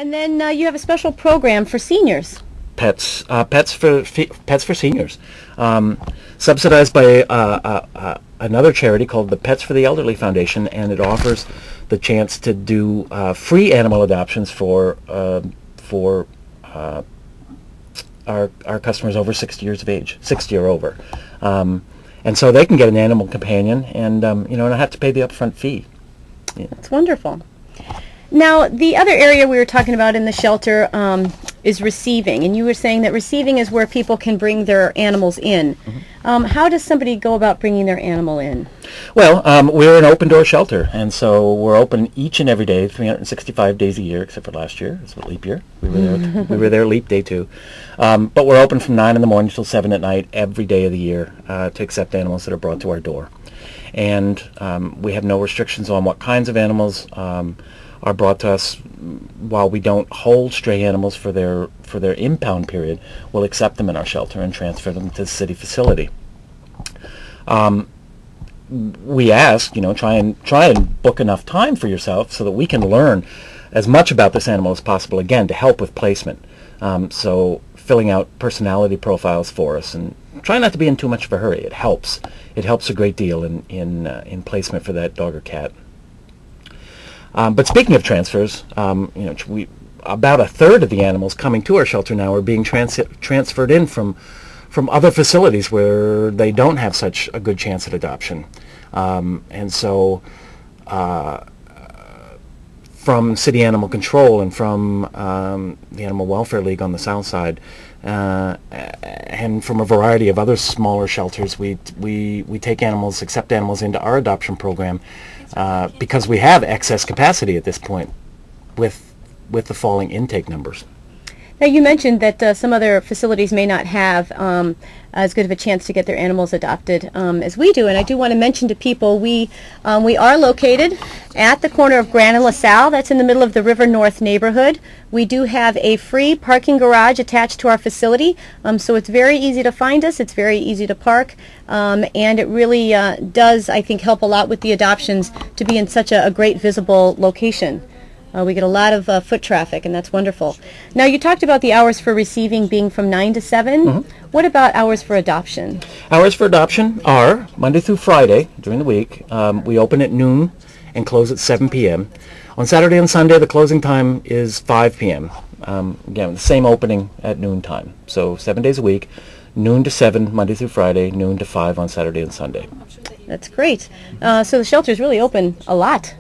And then you have a special program for seniors. Pets for seniors, subsidized by another charity called the Pets for the Elderly Foundation, and it offers the chance to do free animal adoptions for our customers over 60 years of age, 60 or over, and so they can get an animal companion and not have to pay the upfront fee. Yeah. That's wonderful. Now, the other area we were talking about in the shelter is receiving, and you were saying that receiving is where people can bring their animals in. Mm-hmm. How does somebody go about bringing their animal in? Well, we're an open-door shelter, and so we're open each and every day, 365 days a year, except for last year. It's a leap year. We were there leap day too. But we're open from 9 in the morning till 7 at night every day of the year to accept animals that are brought to our door. And we have no restrictions on what kinds of animals are brought to us. While we don't hold stray animals for their impound period, we'll accept them in our shelter and transfer them to the city facility. We ask, try and book enough time for yourself so that we can learn as much about this animal as possible, again, to help with placement. So filling out personality profiles for us, and try not to be in too much of a hurry. It helps. It helps a great deal in placement for that dog or cat. But speaking of transfers, about a third of the animals coming to our shelter now are being transferred in from other facilities where they don't have such a good chance at adoption. And so from City Animal Control and from the Animal Welfare League on the south side, and from a variety of other smaller shelters, we take animals, accept animals into our adoption program because we have excess capacity at this point with the falling intake numbers. Now, you mentioned that some other facilities may not have as good of a chance to get their animals adopted as we do, and I do want to mention to people we are located at the corner of Grand and LaSalle. That's in the middle of the River North neighborhood. We do have a free parking garage attached to our facility, so it's very easy to find us. It's very easy to park, and it really does, I think, help a lot with the adoptions to be in such a great visible location. We get a lot of foot traffic, and that's wonderful. Now, you talked about the hours for receiving being from 9 to 7. Mm-hmm. What about hours for adoption? Hours for adoption are Monday through Friday during the week. We open at noon and close at 7 p.m. On Saturday and Sunday, the closing time is 5 p.m. Again, the same opening at noon time. So 7 days a week, noon to 7 Monday through Friday, noon to 5 on Saturday and Sunday. That's great. So the shelter is really open a lot.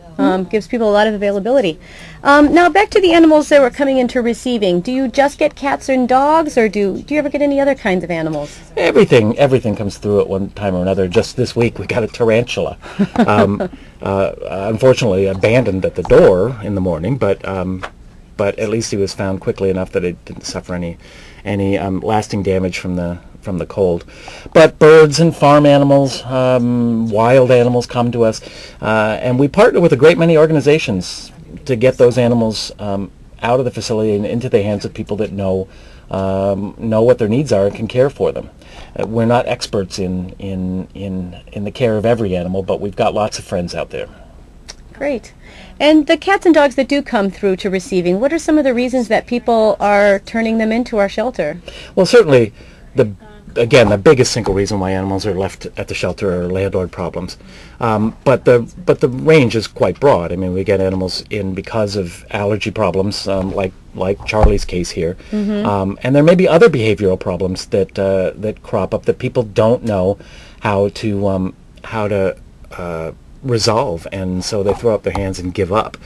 Gives people a lot of availability. Now, back to the animals that were coming into receiving. Do you just get cats and dogs, or do you ever get any other kinds of animals? Everything comes through at one time or another. Just this week, we got a tarantula. Unfortunately, abandoned at the door in the morning, but at least he was found quickly enough that it didn't suffer any lasting damage from the cold. But birds and farm animals, wild animals come to us, and we partner with a great many organizations to get those animals out of the facility and into the hands of people that know what their needs are and can care for them. We're not experts in the care of every animal, but we've got lots of friends out there. Great. And the cats and dogs that do come through to receiving, what are some of the reasons that people are turning them into our shelter? Well, certainly the biggest single reason why animals are left at the shelter are landlord problems. But the range is quite broad. I mean, we get animals in because of allergy problems, like Charlie's case here. Mm-hmm. And there may be other behavioral problems that crop up that people don't know how to resolve, and so they throw up their hands and give up.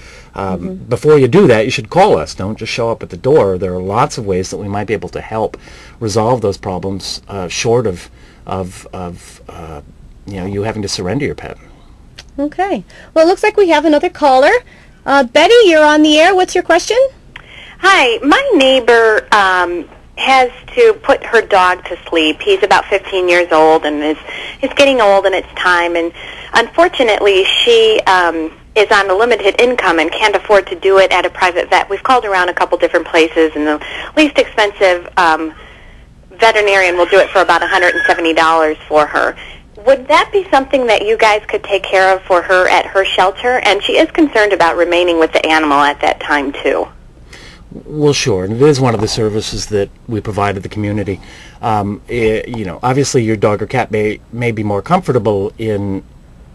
Before you do that, you should call us. Don't just show up at the door. There are lots of ways that we might be able to help resolve those problems, short of you having to surrender your pet. Okay. Well, it looks like we have another caller. Betty, you're on the air. What's your question? Hi. My neighbor has to put her dog to sleep. He's about 15 years old and is getting old, and it's time. And unfortunately, she is on a limited income and can't afford to do it at a private vet. We've called around a couple different places, and the least expensive veterinarian will do it for about $170 for her. Would that be something that you guys could take care of for her at her shelter? And she is concerned about remaining with the animal at that time, too. Well, sure, and it is one of the services that we provide to the community. Obviously, your dog or cat may be more comfortable in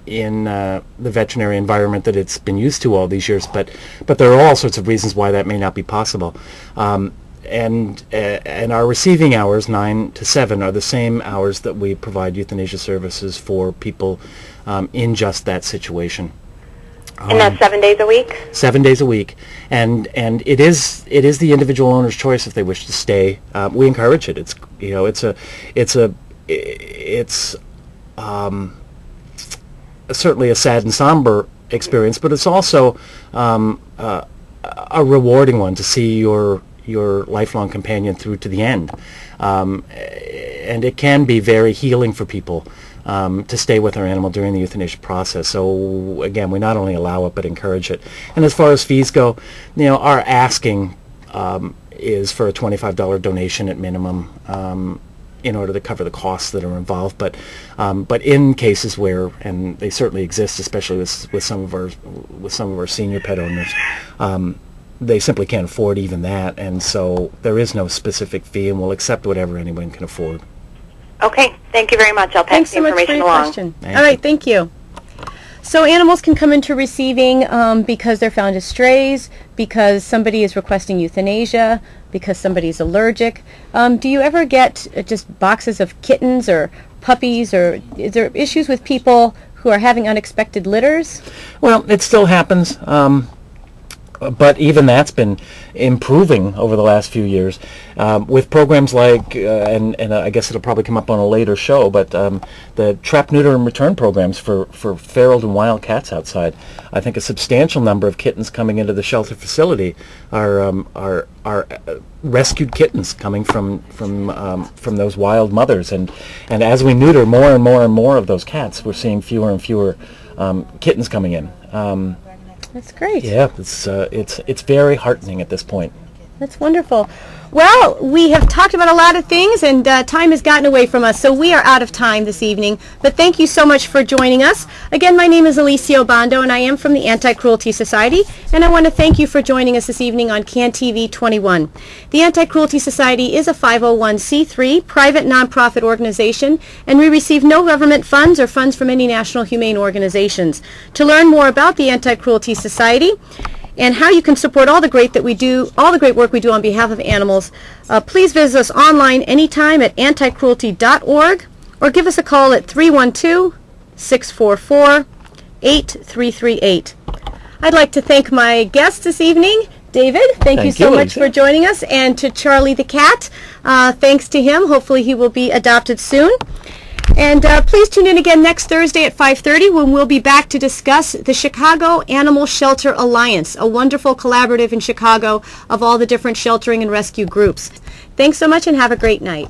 the veterinary environment that it's been used to all these years, but there are all sorts of reasons why that may not be possible. And our receiving hours, 9 to 7, are the same hours that we provide euthanasia services for people in just that situation. And that's 7 days a week? 7 days a week, and it is the individual owner's choice if they wish to stay. We encourage it. It's certainly a sad and somber experience, but it's also a rewarding one to see your lifelong companion through to the end, and it can be very healing for people to stay with our animal during the euthanasia process. So again, we not only allow it but encourage it. And as far as fees go, our asking is for a $25 donation at minimum in order to cover the costs that are involved. But in cases where, and they certainly exist, especially with some of our senior pet owners, they simply can't afford even that, and so there is no specific fee, and we'll accept whatever anyone can afford. Okay, thank you very much. I'll pass the information along. All right, thank you. So animals can come into receiving because they're found as strays, because somebody is requesting euthanasia, because somebody's allergic. Do you ever get just boxes of kittens or puppies, or is there issues with people who are having unexpected litters? Well, it still happens. But even that's been improving over the last few years with programs like, and I guess it'll probably come up on a later show, but the trap, neuter, and return programs for feral and wild cats outside. I think a substantial number of kittens coming into the shelter facility are rescued kittens coming from those wild mothers, and as we neuter more and more and more of those cats, we're seeing fewer and fewer kittens coming in. That's great. Yeah, it's very heartening at this point. That's wonderful. Well, we have talked about a lot of things, and time has gotten away from us, so we are out of time this evening. But thank you so much for joining us. Again, my name is Alicia Obando, and I am from the Anti-Cruelty Society, and I want to thank you for joining us this evening on CAN TV21. The Anti-Cruelty Society is a 501c3 private nonprofit organization, and we receive no government funds or funds from any national humane organizations. To learn more about the Anti-Cruelty Society and how you can support all the great work we do on behalf of animals, please visit us online anytime at anticruelty.org or give us a call at 312-644-8338. I'd like to thank my guest this evening, David. Thank you so much for joining us, and to Charlie the cat. Thanks to him. Hopefully he will be adopted soon. And please tune in again next Thursday at 5:30 when we'll be back to discuss the Chicago Animal Shelter Alliance, a wonderful collaborative in Chicago of all the different sheltering and rescue groups. Thanks so much and have a great night.